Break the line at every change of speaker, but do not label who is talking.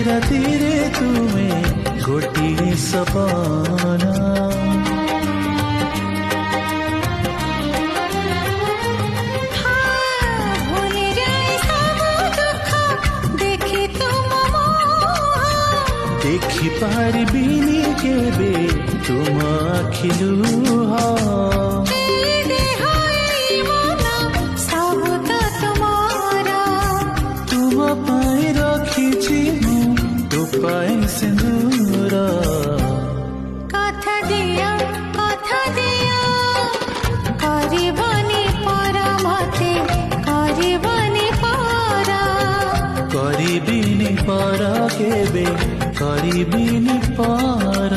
ରାତିରେ ତୁମେ ଗୋଟିଏ ସପନା। देखि पारिबिनी केबे तुम आखि लुह तुम पाई रखिछि तो पाई सिंदूर।
कथा दिया करबनी पर मते करबनी पर
करिबिनी पर केबे करिबिनी पर।